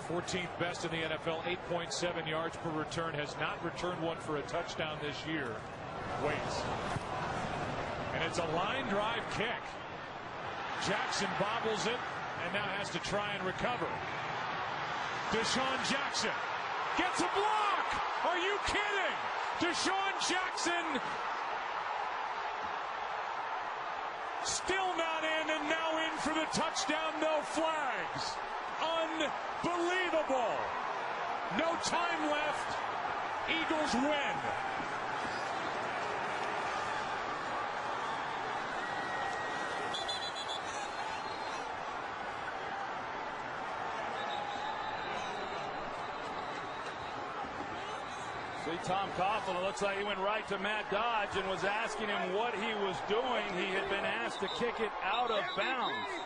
14th best in the NFL, 8.7 yards per return. Has not returned one for a touchdown this year. Waits. And it's a line drive kick. Jackson bobbles it and now has to try and recover. Deshaun Jackson gets a block. Are you kidding? Deshaun Jackson still not in, and now in for the touchdown. No flags. Unbelievable. No time left. Eagles win. See Tom Coughlin, it looks like he went right to Matt Dodge and was asking him what he was doing. He had been asked to kick it out of bounds.